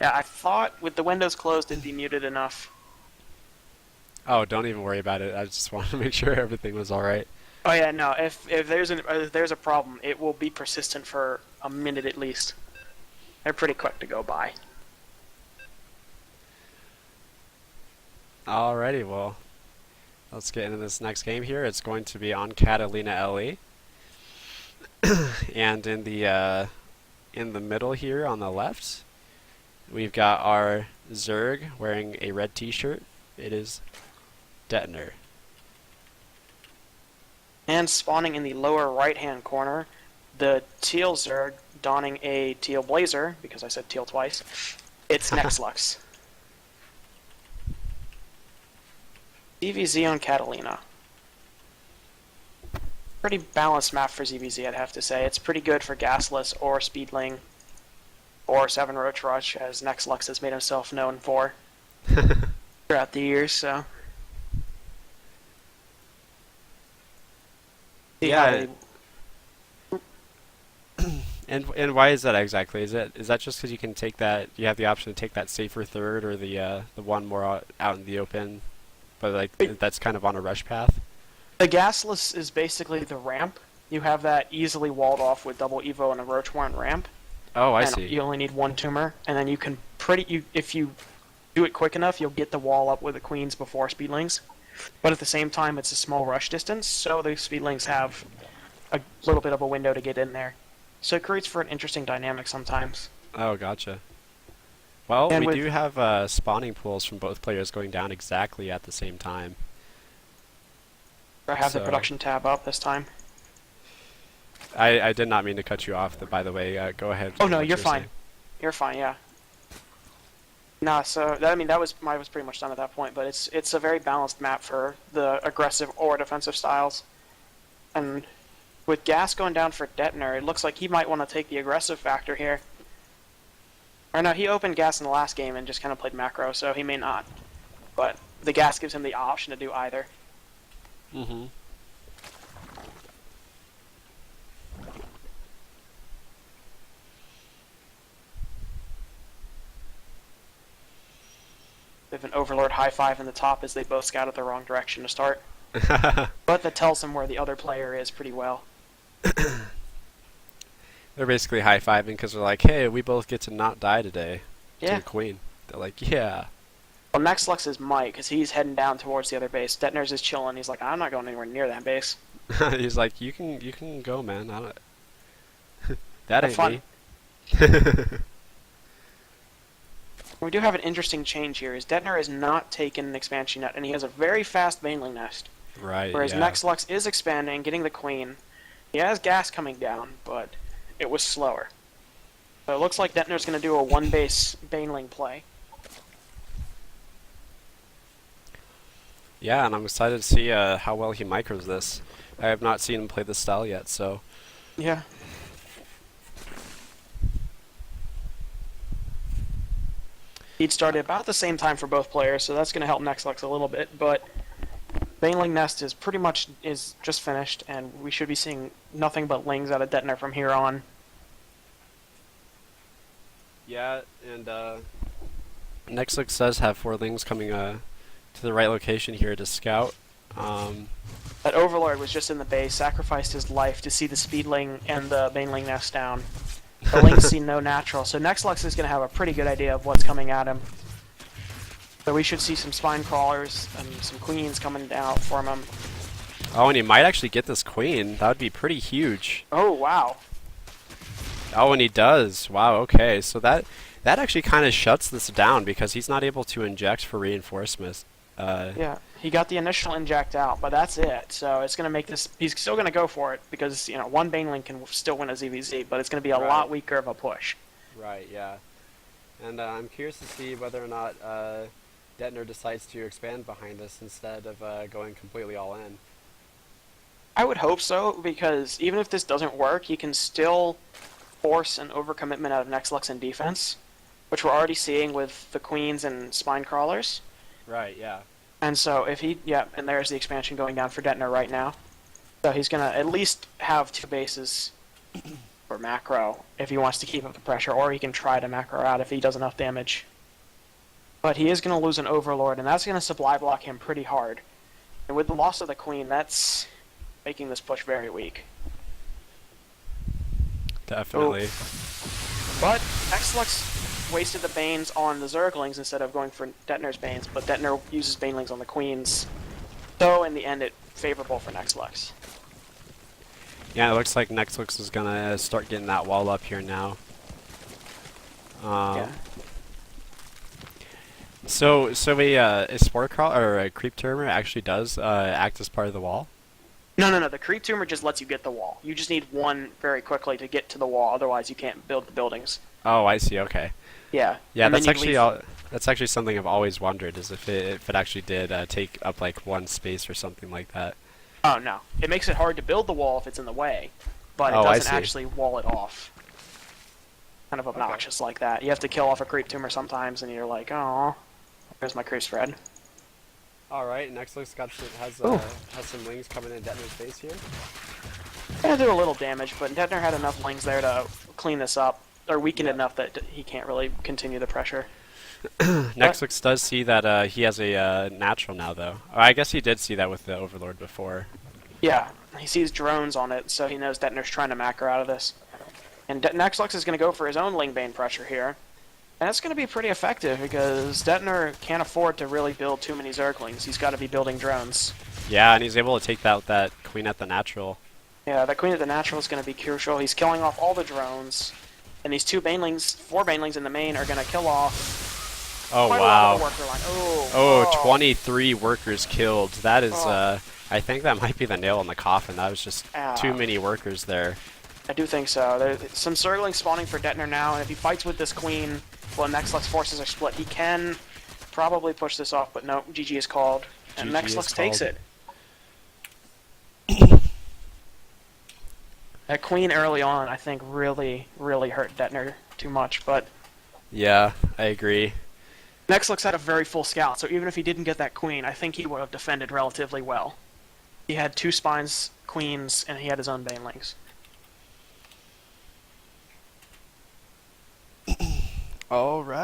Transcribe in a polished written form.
Yeah, I thought with the windows closed it'd be muted enough. Oh, don't even worry about it. I just wanted to make sure everything was all right. Oh yeah, no. If there's a problem, it will be persistent for a minute at least. They're pretty quick to go by. Alrighty, well, let's get into this next game here. It's going to be on Catalina LE, and in the middle here on the left, we've got our Zerg wearing a red T-shirt. It is Detiner. And spawning in the lower right-hand corner, the teal Zerg donning a teal blazer because I said teal twice. It's Nexlux. ZVZ on Catalina. Pretty balanced map for ZVZ, I'd have to say. It's pretty good for Gasless or Speedling or 7 Roach Rush, as Nexlux has made himself known for throughout the years, so. See how Yeah, they and why is that exactly? Is that just because you can take that? You have the option to take that safer third or the one more out in the open, but like that's kind of on a rush path. The gasless is basically the ramp. You have that easily walled off with double Evo and a Roach Warrant ramp, Oh, I and see. you only need one tumor, and then you can if you do it quick enough, you'll get the wall up with the queens before speedlings. But at the same time, it's a small rush distance, so the speedlings have a little bit of a window to get in there. So it creates for an interesting dynamic sometimes. Oh, gotcha. Well, And we with do have spawning pools from both players going down exactly at the same time. I have the So production tab up this time. I did not mean to cut you off. By the way, go ahead Oh with no, what you're you were fine. saying. You're fine, yeah. Nah, so I mean that was I was pretty much done at that point, but it's a very balanced map for the aggressive or defensive styles. And with Gas going down for Detiner, it looks like he might want to take the aggressive factor here. Or no, he opened Gas in the last game and just kind of played macro, so he may not. But the Gas gives him the option to do either. Mm-hmm. They have an Overlord high five in the top as they both scouted the wrong direction to start. But that tells them where the other player is pretty well. They're basically high-fiving because they're like, "Hey, we both get to not die today." To Yeah. the queen. They're like, "Yeah." Well, Nexlux is Mike because he's heading down towards the other base. Detoner's is chilling. He's like, I'm not going anywhere near that base. He's like, "You can go, man. I don't. That Have ain't fun. me." We do have an interesting change here. Is Detner is not taking an expansion yet, and he has a very fast Baneling nest. Right. Whereas Yeah. Nexlux is expanding, getting the queen. He has gas coming down, but it was slower. So it looks like Detner's going to do a one base Baneling play. Yeah, and I'm excited to see how well he micros this. I have not seen him play this style yet, so. Yeah. He'd started about the same time for both players, so that's going to help Nexlux a little bit, but Baneling Nest is pretty much is just finished, and we should be seeing nothing but lings out of Detner from here on. Yeah, and Nexlux does have 4 lings coming to the right location here to scout. That Overlord was just in the base, sacrificed his life to see the Speedling and the Baneling Nest down. The Lings see no natural, so Nexlux is going to have a pretty good idea of what's coming at him. So we should see some Spine Crawlers and some Queens coming out for him. Oh, and he might actually get this queen. That would be pretty huge. Oh, wow. Oh, and he does. Wow. Okay, so that actually kind of shuts this down because he's not able to inject for reinforcements. Yeah, he got the initial inject out, but that's it. So it's going to make this... He's still going to go for it because, you know, one Baneling can still win a ZVZ, but it's going to be a lot weaker of a push. Right. Yeah. And I'm curious to see whether or not Detner decides to expand behind this instead of going completely all in. I would hope so, because even if this doesn't work, he can still force an overcommitment out of Nexlux in defense, which we're already seeing with the Queens and Spine Crawlers. Right. Yeah. And so if he... Yeah, and there's the expansion going down for Detner right now. So he's going to at least have 2 bases or macro if he wants to keep up the pressure, or he can try to macro out if he does enough damage. But he is going to lose an Overlord, and that's going to supply block him pretty hard. And with the loss of the Queen, that's making this push very weak. Definitely. But Nexlux wasted the Banes on the Zerglings instead of going for Detiner's Banes, but Detiner uses Banelings on the Queens. So in the end, it's favorable for Nexlux. Yeah, it looks like Nexlux is gonna start getting that wall up here now. Yeah. So a spore crawl or a creep tumor actually does act as part of the wall. No. The Creep Tumor just lets you get the wall. You just need one very quickly to get to the wall, otherwise you can't build the buildings. Oh, I see. Okay. Yeah. Yeah, And then that's you actually leave- that's actually something I've always wondered is if it actually did take up like one space or something like that. Oh, no. It makes it hard to build the wall if it's in the way, but it Oh, I doesn't see. actually wall it off. Kind of obnoxious like that. You have to kill off a Creep Tumor sometimes, and you're like, oh, there's my creep spread. All right, Nexlux has some wings coming in Detoner's face here. Gonna do a little damage, but Detiner had enough lings there to clean this up, or weaken it enough that he can't really continue the pressure. Nexlux does see that he has a natural now, though. I guess he did see that with the Overlord before. Yeah, he sees drones on it, so he knows Detiner's trying to macro out of this. And Nexlux is going to go for his own Lingbane pressure here. And that's going to be pretty effective, because Detiner can't afford to really build too many Zerglings. He's got to be building drones. Yeah, and he's able to take out that Queen at the natural. Yeah, that Queen of the Natural is going to be crucial. He's killing off all the drones. And these 4 Banelings in the main are going to kill off Oh, quite a lot of wow. the worker line. Oh, 23 workers killed. That is, I think that might be the nail in the coffin. That was just too many workers there. I do think so. There's some Zerglings spawning for Detiner now, and if he fights with this Queen, well, Nexlux forces are split. He can probably push this off, but no, GG is called. And GG is Nexlux takes called. it. That Queen early on, I think, really, really hurt Detiner too much, but Yeah, I agree. Nexlux had a very full scout, so even if he didn't get that Queen, I think he would have defended relatively well. He had 2 Spines, Queens, and he had his own Banelings. All right.